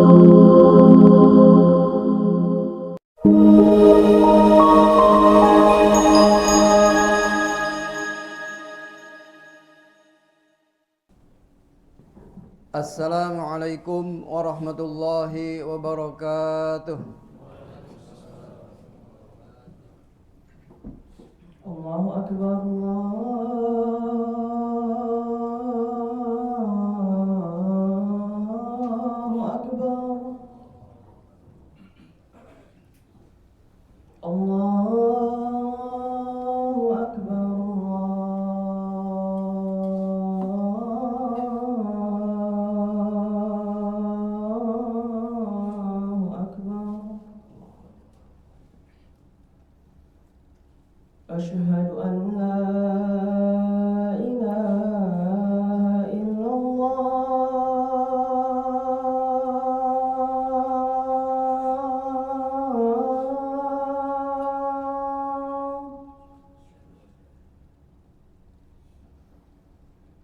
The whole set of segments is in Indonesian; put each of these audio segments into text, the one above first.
Assalamualaikum warahmatullahi wabarakatuh. Allahu Akbar, Allahu Akbar, Allahu Akbar, Allahu Akbar. Asyhadu an la ilaha illallah.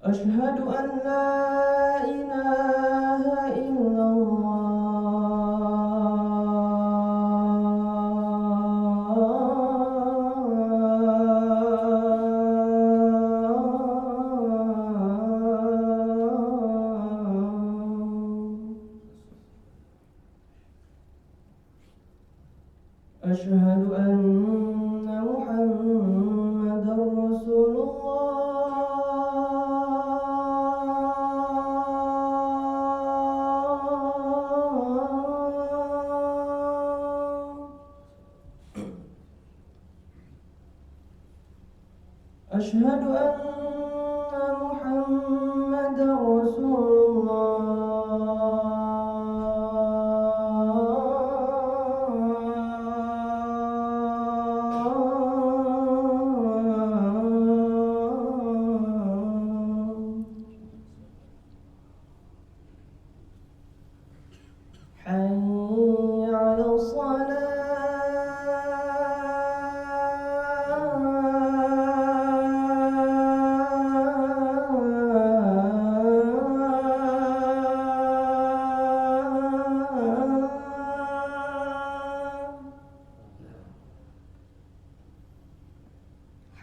Asyhadu an la ilaha illallah. Asyhadu anna Muhammadar Rasulullah. Asyhadu anna Muhammadar Rasulullah. Hayya 'alas salah.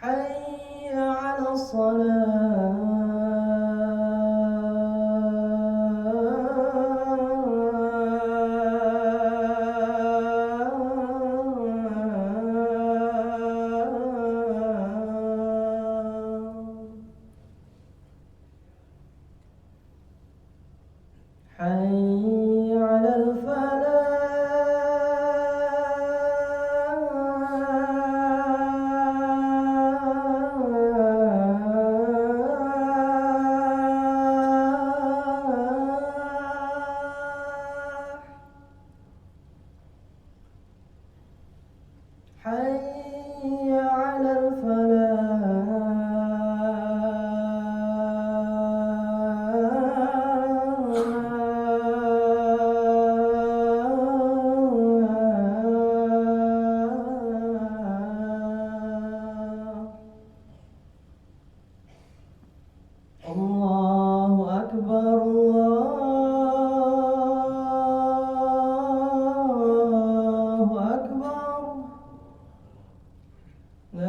Hayya 'alas Hayya 'alal falah. Hayya 'alal falah. Allahu Akbar, Allahu Akbar. La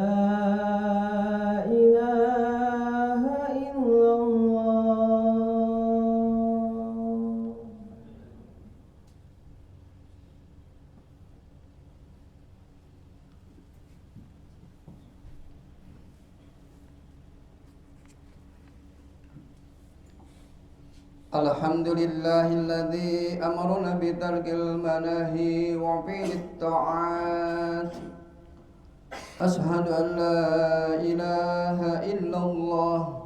ilaha illallah. Alhamdulillahilladzi amarna bitarkil manahi wa fi'lit ta'at. Ashhadu an la ilaha illallah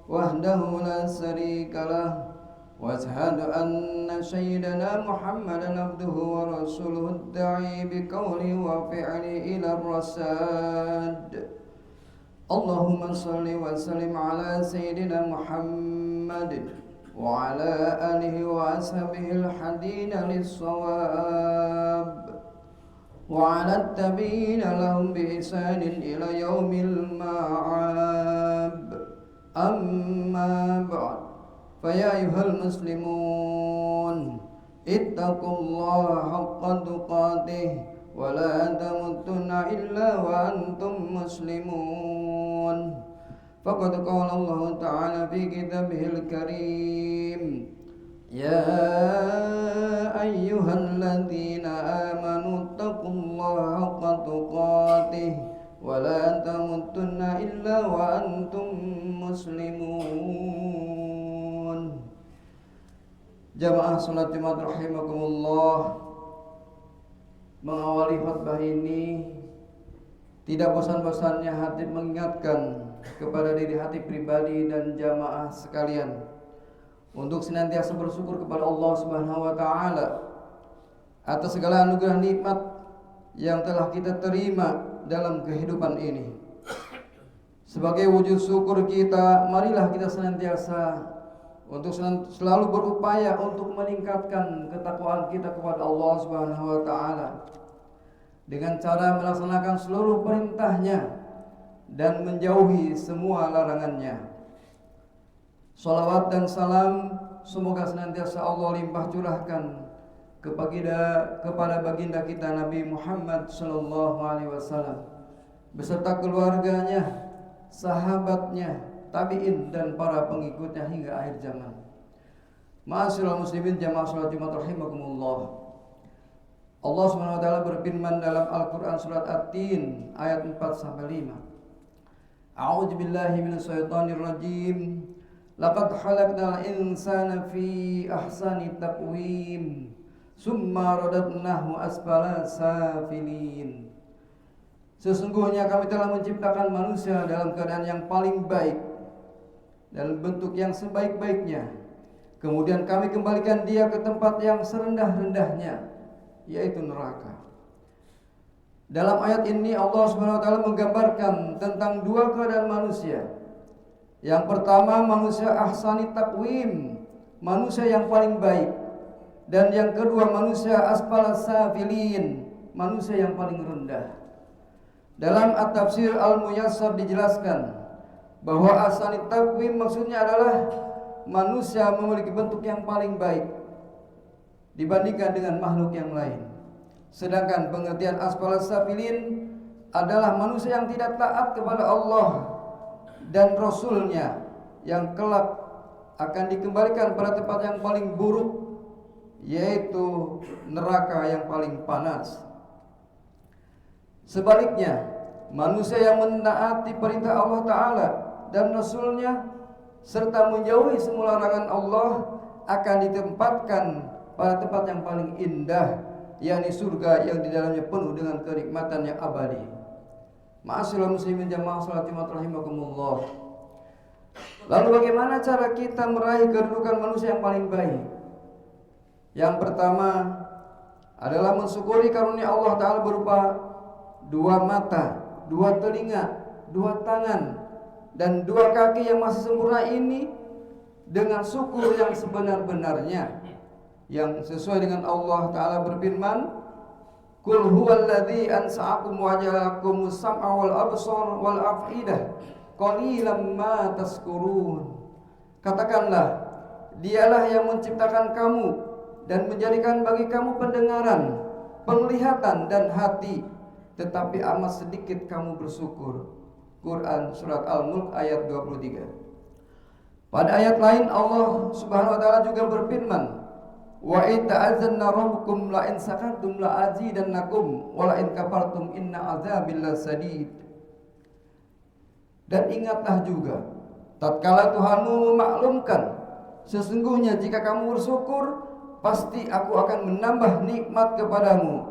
wahdahu la syarika lah wa ashhadu anna sayyidana Muhammadan abduhu wa rasuluhu ad-da'i biqawli wa fi'li ila ar-rasad. Allahumma salli wa sallim ala sayyidina Muhammadin wa ala alihi wa ashabihi al-hadina lis-shawab wa ala at-tabi'ina lahum bi ihsanin ila yaumil ma'ab. Amma ba'd. Fa ya ayyuhal muslimun ittaqullaha haqqa tuqatih wa la tamutunna illa wa antum muslimun. Faqad qala Allah Ta'ala fi kitabihil karim, ya ayyuhalladzina amanu ittaqullaha haqqa tuqatih wa la tamutunna illa wa antum muslimun. Jamaah salat Jumat rahimakumullah, mengawali khutbah ini tidak bosan-bosannya hati mengingatkan kepada diri hati pribadi dan jamaah sekalian untuk senantiasa bersyukur kepada Allah Subhanahu wa taala atas segala anugerah nikmat yang telah kita terima dalam kehidupan ini. Sebagai wujud syukur kita, marilah kita senantiasa untuk selalu berupaya untuk meningkatkan ketakwaan kita kepada Allah Subhanahu wa taala dengan cara melaksanakan seluruh perintahnya dan menjauhi semua larangannya. Salawat dan salam semoga senantiasa Allah limpah curahkan kepada baginda kita Nabi Muhammad sallallahu alaihi wasallam beserta keluarganya, sahabatnya, tabi'in dan para pengikutnya hingga akhir zaman. Ma'asyiral muslimin jamaah salat Jumat rahimakumullah. Allah Subhanahu wa taala berfirman dalam Al-Qur'an surat At-Tin ayat 4 sampai 5. A'udzu billahi minasyaitonir rajim. Laqad khalaqnal insana fi ahsani taqwim. Summa radadnahu asfala safilin. Sesungguhnya kami telah menciptakan manusia dalam keadaan yang paling baik, dalam bentuk yang sebaik-baiknya. Kemudian kami kembalikan dia ke tempat yang serendah-rendahnya, yaitu neraka. Dalam ayat ini Allah Subhanahu wa taala menggambarkan tentang dua keadaan manusia. Yang pertama, manusia ahsani taqwim, manusia yang paling baik. Dan yang kedua, manusia asfala safilin, manusia yang paling rendah. Dalam At-Tafsir Al-Muyassar dijelaskan bahwa ahsani taqwim maksudnya adalah manusia memiliki bentuk yang paling baik dibandingkan dengan makhluk yang lain. Sedangkan pengertian asfala safilin adalah manusia yang tidak taat kepada Allah dan Rasulnya, yang kelak akan dikembalikan pada tempat yang paling buruk, yaitu neraka yang paling panas. Sebaliknya, manusia yang menaati perintah Allah Ta'ala dan Rasulnya serta menjauhi semua larangan Allah akan ditempatkan pada tempat yang paling indah, yakni surga yang di dalamnya penuh dengan kenikmatan yang abadi. Ma'asyiral muslimin jamaah salat Jumat rahimakumullah. Lalu bagaimana cara kita meraih kedudukan manusia yang paling baik? Yang pertama adalah mensyukuri karunia Allah Ta'ala berupa dua mata, dua telinga, dua tangan, dan dua kaki yang masih sempurna ini dengan syukur yang sebenar-benarnya, yang sesuai dengan Allah Ta'ala berfirman, Qul huwallazi ansa'akum wa ja'alakumus sam'a wal absar wal af'idah qalilan ma tashkurun. Katakanlah, dialah yang menciptakan kamu dan menjadikan bagi kamu pendengaran, penglihatan dan hati, tetapi amat sedikit kamu bersyukur. Quran surat Al-Mulk ayat 23. Pada ayat lain Allah Subhanahu wa taala juga berfirman, wa ta'azzanna rabbukum la in sakartum la azidannakum wa la in kafartum inna azabil lasadid. Dan ingatlah juga tatkala Tuhanmu memaklumkan, sesungguhnya jika kamu bersyukur pasti aku akan menambah nikmat kepadamu,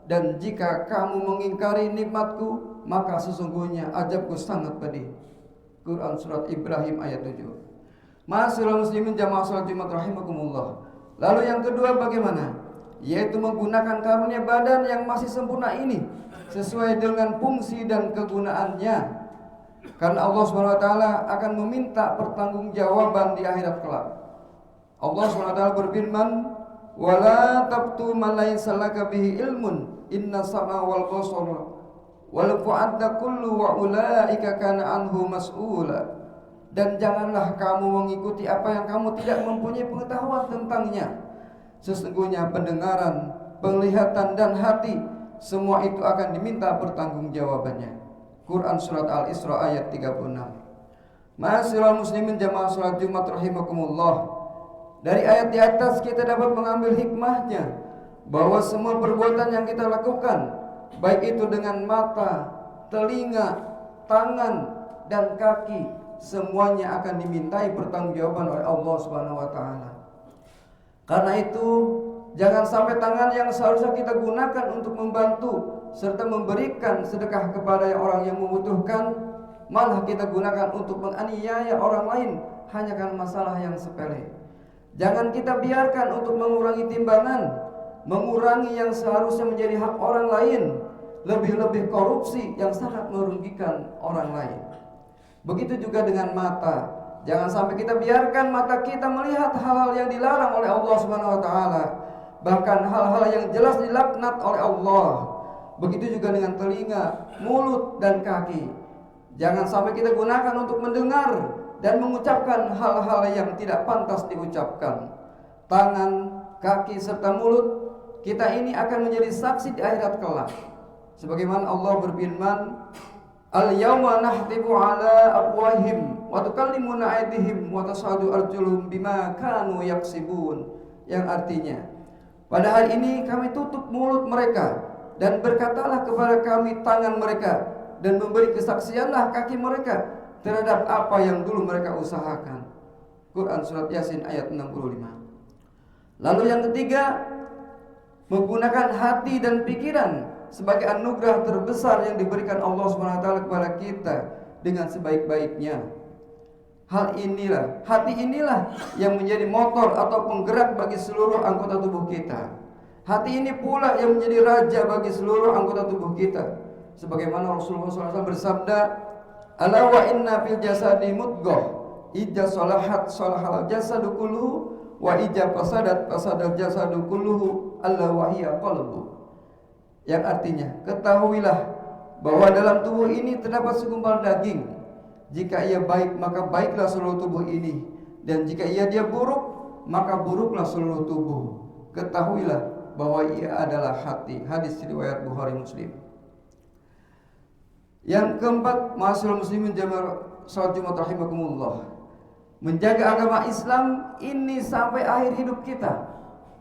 dan jika kamu mengingkari nikmatku maka sesungguhnya azabku sangat pedih. Quran surat Ibrahim ayat 7. Ma'asyiral muslimin jamaah salat Jumat rahimakumullah. Lalu yang kedua bagaimana? Yaitu menggunakan karunia badan yang masih sempurna ini sesuai dengan fungsi dan kegunaannya. Karena Allah Subhanahu wa taala akan meminta pertanggungjawaban di akhirat kelak. Allah Subhanahu wa taala berfirman, "Wala taqtu ma laysa laka bihi ilmun, inna sam'a wal basara wal fu'ada kullu wa ulaika kana anhu mas'ula." Dan janganlah kamu mengikuti apa yang kamu tidak mempunyai pengetahuan tentangnya. Sesungguhnya pendengaran, penglihatan dan hati, semua itu akan diminta pertanggungjawabannya. Quran Surat Al-Isra ayat 36. Ma'asyiral muslimin jamaah salat Jumat rahimakumullah. Dari ayat di atas kita dapat mengambil hikmahnya bahwa semua perbuatan yang kita lakukan, baik itu dengan mata, telinga, tangan, dan kaki, semuanya akan dimintai pertanggungjawaban oleh Allah Subhanahu wa taala. Karena itu, jangan sampai tangan yang seharusnya kita gunakan untuk membantu serta memberikan sedekah kepada orang yang membutuhkan, malah kita gunakan untuk menganiaya orang lain hanya karena masalah yang sepele. Jangan kita biarkan untuk mengurangi timbangan, mengurangi yang seharusnya menjadi hak orang lain, lebih-lebih korupsi yang sangat merugikan orang lain. Begitu juga dengan mata. Jangan sampai kita biarkan mata kita melihat hal-hal yang dilarang oleh Allah Subhanahu wa taala, bahkan hal-hal yang jelas dilaknat oleh Allah. Begitu juga dengan telinga, mulut dan kaki. Jangan sampai kita gunakan untuk mendengar dan mengucapkan hal-hal yang tidak pantas diucapkan. Tangan, kaki serta mulut kita ini akan menjadi saksi di akhirat kelak. Sebagaimana Allah berfirman, Al-yawma nahtibu ala afwahihim wa tukallimuna aydihim wa tashhadu arjuluhum bima kanu yaksibun. Yang artinya, pada hari ini kami tutup mulut mereka dan berkatalah kepada kami tangan mereka, dan memberi kesaksianlah kaki mereka terhadap apa yang dulu mereka usahakan. Quran Surat Yasin ayat 65. Lalu yang ketiga, menggunakan hati dan pikiran sebagai anugerah terbesar yang diberikan Allah SWT kepada kita dengan sebaik-baiknya. Hati inilah yang menjadi motor atau penggerak bagi seluruh anggota tubuh kita. Hati ini pula yang menjadi raja bagi seluruh anggota tubuh kita. Sebagaimana Rasulullah SAW bersabda, Ala wa inna fil jasadi mudghah, idza salahat salahal jasadu kulluhu, wa idza fasadat fasadal jasadu kulluhu, alla wa hiya qalbu. Yang artinya, ketahuilah bahwa dalam tubuh ini terdapat segumpal daging. Jika ia baik, maka baiklah seluruh tubuh ini, dan jika dia buruk, maka buruklah seluruh tubuh. Ketahuilah bahwa ia adalah hati. Hadis riwayat Bukhari Muslim. Yang keempat, ma'asyiral muslimin jamaah salat Jumat rahimakumullah, menjaga agama Islam ini sampai akhir hidup kita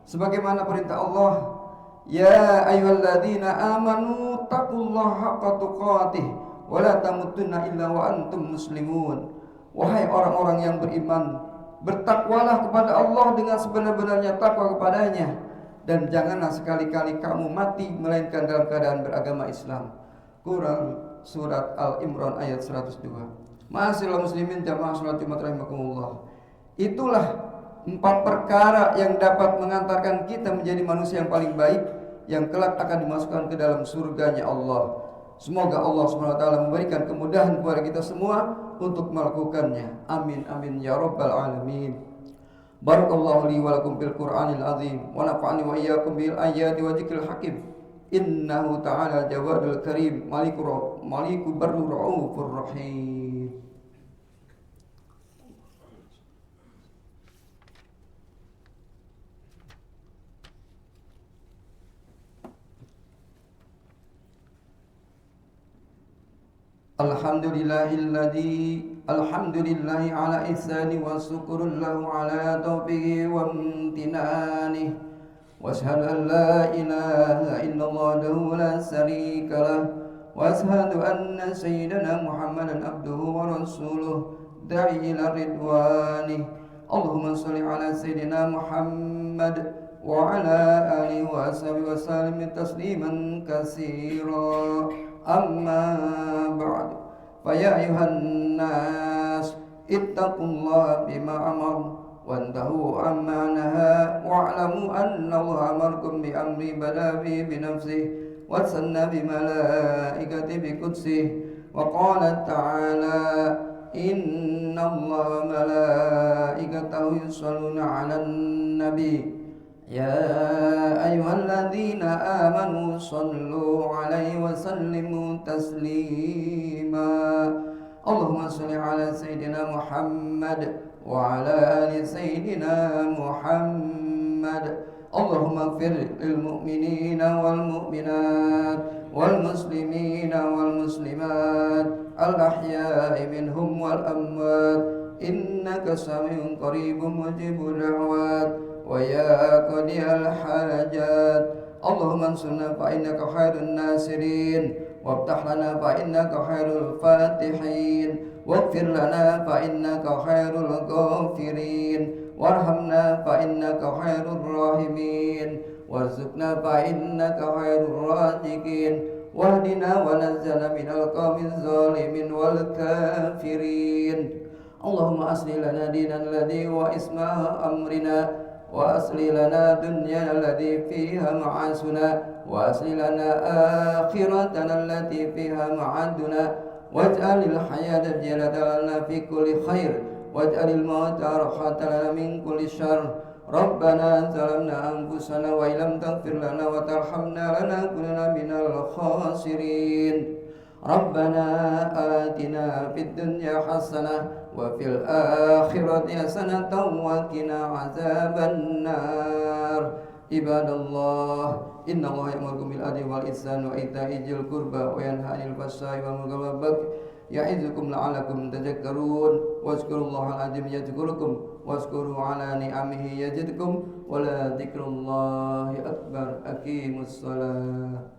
sebagaimana perintah Allah, ya ayyuhalladzina amanu taqullaha haqqa tuqatih wa la tamutunna illa wa antum muslimun. Wahai orang-orang yang beriman, bertakwalah kepada Allah dengan sebenar-benarnya takwa kepadanya, dan janganlah sekali-kali kamu mati melainkan dalam keadaan beragama Islam. Quran Surat Al-Imran ayat 102. Ma'asyiral muslimin jamaah salat Jumat rahimakumullah. Itulah 4 perkara yang dapat mengantarkan kita menjadi manusia yang paling baik, yang kelak akan dimasukkan ke dalam surganya Allah. Semoga Allah SWT memberikan kemudahan kepada kita semua untuk melakukannya. Amin amin ya rabbal alamin. Barakallahu li wa lakum bil Qur'anil azim wa nafa'ani wa iyyakum bil ayati wa dzikril hakim. Innahu ta'ala jawadul karim maliku barru ra'ufur rahim. Alhamdulillahi ala ihsani wa syukurullahu ala taufiqi wa amtinani. واشهد ان لا اله الا الله وحده لا شريك له واشهد ان سيدنا محمدا عبده ورسوله داعي الى رضوانه. اللهم صل على سيدنا محمد وعلى اله وصحبه وسلم تسليما كثيرا. اما بعد فيا ايها الناس اتقوا الله بما امر وانتهوا عما نهى واعلموا أن الله أمركم بأمر بدأ به بنفسه وثنى بملائكته بقدسه وقال تعالى إن الله ملائكته يصلون على النبي يا أيها الذين آمنوا صلوا عليه وسلموا تسليما. اللهم صل على سيدنا محمد وعلى آل سيدنا محمد اللهم اغفر للمؤمنين والمؤمنات والمسلمين والمسلمات الأحياء منهم والأموات إنك سميع قريب مجيب الدعوات ويا قاضي الحاجات اللهم انصرنا فإنك خير الناصرين وافتح لنا فإنك خير الفاتحين واغفر لنا فإنك خير الغافرين وارحمنا فإنك خير الراحمين وارزقنا فإنك خير الرازقين واهدنا ونزلنا من القوم الظالمين والكافرين اللهم أصلح لنا ديننا الذي هو اسمه أمرنا وأصلح لنا دنيانا التي فيها معاشنا وأصلح لنا آخرتنا التي فيها معادنا واجعل الحياة زيادة لنا في كل خير واجعل الموت راحة لنا من كل شر ربنا ظلمنا أنفسنا وإن لم تغفر لنا وترحمنا لنكونن من الخاسرين ربنا آتنا في الدنيا حسنة وفي الآخرة حسنة وقنا عذاب النار عباد الله إن الله يأمركم بالعدل والإحسان وإيتاء ذي القربى وينهى عن الفحشاء والمنكر والبغي يعظكم لعلكم تذكرون واذكروا الله العظيم يذكركم واشكروا على نعمه يزدكم ولذكر الله أكبر أقيموا الصلاة